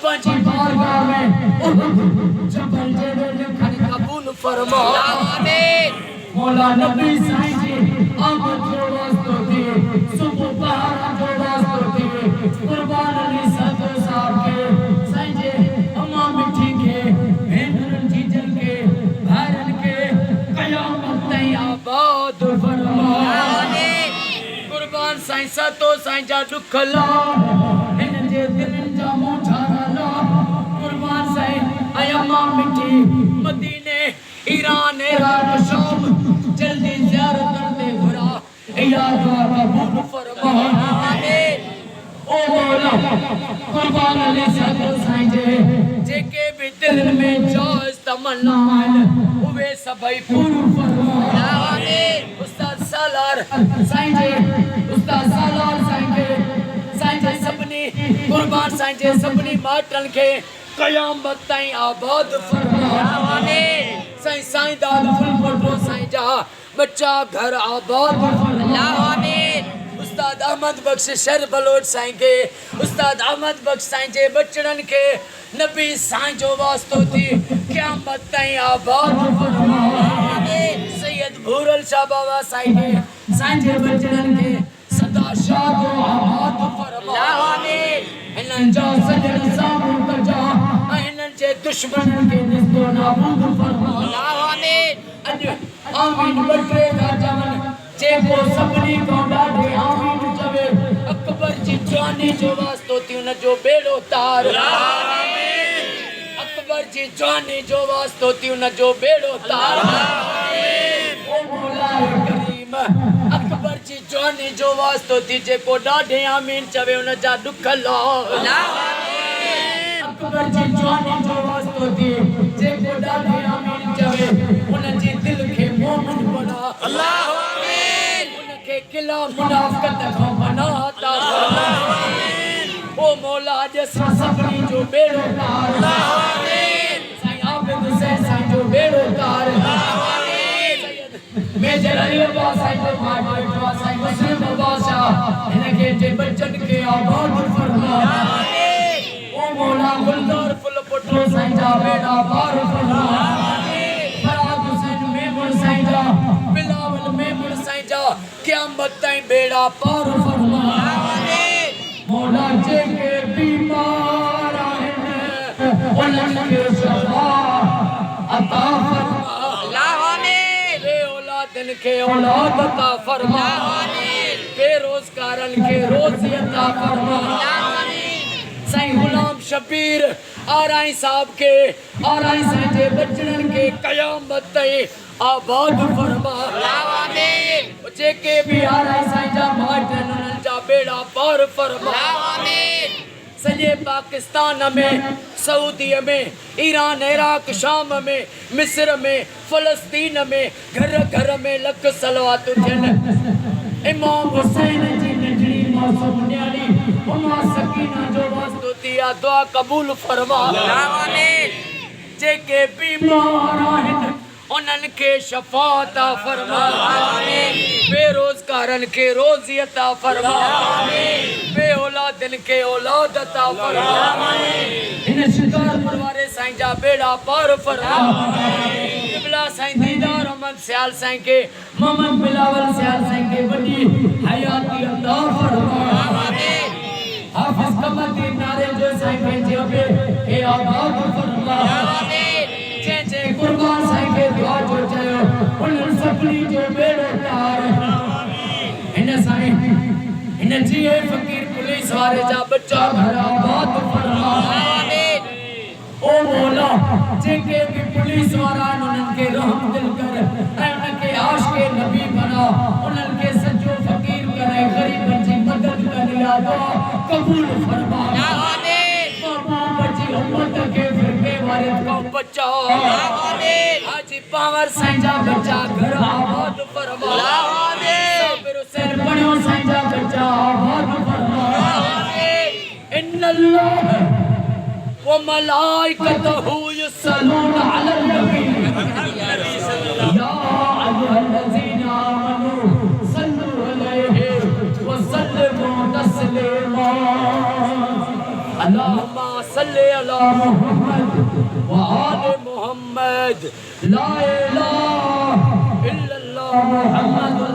पंजी बारगाह में जबल जेड़े लिखन कबूल फरमा आमीन मौला नबी साईं जी आमद जो वास्तो थी सुबह पहाड़ जो वास्तो थी कुर्बान अली सदो साहब के साईं जी अम्मा मिठी के भेंडरन जीजन के भाईरन के कयामत ताईं आबाद फरमा आमीन कुर्बान साईं सतो साईं जा दुख ला इन जे दिलनि जा मोठारा ला कुर्बान साईं अम्मा मिठी मदीने ईरान इराक शाम जल्दी ज़ियारत करते घुरा या दुआ कबूल फरमा आमीन ओ मौला कुर्बान अली सदो साईं जेके भी दिल में जोश तमन्ना उवे सभई पूरो फरमा आमीन उस्ताद सालार साईं उस्ताद सालार साईं सभनी कुर्बान साईं जे सभनी माटन के कयामत ताईं आबाद फरमा आमीन साईं दाद फुल पटो साईं जा बच्चा घर आबाद फरमा आमीन उस्ताद अहमद बख्श शर बलोच साईं के उस्ताद अहमद बख्श साईं जे बचड़न के नबी साईं जो वास्तो थी क़यामत ताईं आबाद फरमा आमीन सैयद भूरल शाह बाबा साईं जे बचड़न के सदा शाद आबाद फरमा आमीन हिनन जा सजन सामू कजा हिनन जे दुश्मनन के निस्तो नाबूद फरमा आमीन आमीन बटे का जमन जेको सभनी को ॾाढे आमीन चवे अकबर जी जवानी जो वास्तो थी उन जो बेड़ो तार आमीन अकबर जी जवानी जो वास्तो थी उन जो बेड़ो तार आमीन ओ मौला करीम अकबर जी जवानी जो वास्तो थी जेको ॾाढे आमीन चवे उन जा दुख ला आमीन अकबर जी जवानी जो वास्तो थी जेको ॾाढे आमीन चवे उन जी दिल के मोमिन बना अल्लाह आमीन उनके किला मुनाफिकत को बनाता अल्लाह आमीन ओ मौला जैसा सभनी जो बेड़ो तार अल्लाह आमीन साईं आबिद हुसैन साईं जो बेड़ो तार अल्लाह आमीन मेजर अली बाबा साईं जो बाबा साईं मुस्लिम बाबा शाह इनके जे बच्चन के आबाद फरमा आमीन ओ मौला गुलजार फुल पटो साईं जा बेड़ा पार फरमा बिलावल मेमन साईं जा क़यामत ताईं बेड़ा पार फरमा आमीन मौला जेके बीमार आहिनि उन्हनि खे शफा अता फरमा अल्लाह आमीन बे औलादन खे औलाद अता फरमा आमीन बेरोज़गारन खे रोज़ी अता फरमा आमीन साईं गुलाम शबीर आराई साहब के आराई साईं जे बचड़न के क़यामत ताईं आबाद फरमा आमीन जेके भी आराई साईं जा माटन उन्हनि जा बेड़ा पार फरमा आमीन सॼे पाकिस्तान में सऊदी में ईरान इराक शाम में मिस्र में फ़लस्तीन में घर घर में लख सलवातूं थियनि इमाम हुसैन जी नंढड़ी मासूम न्याणी उम्मा सकीना जो वास्तो थी दुआ कबूल फरमा आमीन जेके बीमार आहिनि उन्हनि खे शफ़ा अता फरमा आमीन बेरोज़गारन खे रोज़ी अता फरमा आमीन बे औलादन खे औलाद अता फरमा आमीन हिन शिकारपुर वारे साईं जा बेड़ा पार फरमा आमीन क़िबला साईं दीदार अहमद सियाल साईं के मोहम्मद बिलावल सियाल साईं के वॾी हयाती अता फरमा आमीन हाफ़िज़ कमरुद्दीन नारे जो साईं पंहिंजे अबे खे आबाद फरमा आमीन जे कुर्बान साईं के दुआ जो चयो उन्हनि सभनी जो बेड़ो तार हिन साईं हिन जी फ़कीर पुलिस वारे जा बच्चा घर आबाद फरमा आमीन ओ मौला जेके भी पुलिस वारा उन्हनि के रहम दिल कर ऐं उनके आशिक़े नबी बना उन्हनि के सजो फ़कीर करे ग़रीबन जी मदद करे या दुआ कबूल फरमा आमीन महबूब जी उम्मत के फिरके वारे को बच्चा आमीन हाजी पावर साईं जा बच्चा घर आबाद फरमा आमीन साबिर हुसैन पढ़ो साईं जा बच्चा आबाद फरमा आमीन इन्नल्लाह व मलाइकतहु युसल्लूना अलन नबी या अय्युहल्लज़ीना आमनू सल्लू अलैहि व सल्लिमू तस्लीमा अल्लाह अल्लाहुम्मा सल्ली अला मुहम्मद व आले मुहम्मद ला इलाहा इल्लल्लाह मुहम्मदुर